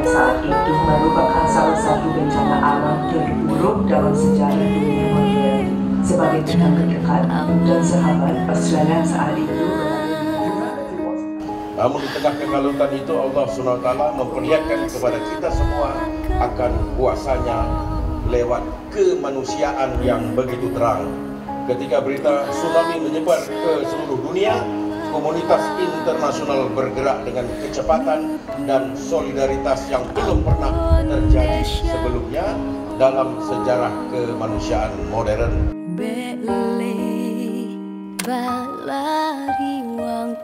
Saat itu merupakan salah satu bencana alam terburuk dalam sejarah dunia modern. Sebagai tetangga dekat dan sahabat, Australia saat itu. Namun di tengah kekalutan itu Allah SWT memperlihatkan kepada kita semua akan kuasanya lewat kemanusiaan yang begitu terang. Ketika berita tsunami menyebar ke seluruh dunia, komunitas internasional bergerak dengan kecepatan dan solidaritas yang belum pernah terjadi sebelumnya dalam sejarah kemanusiaan modern. Berlari wang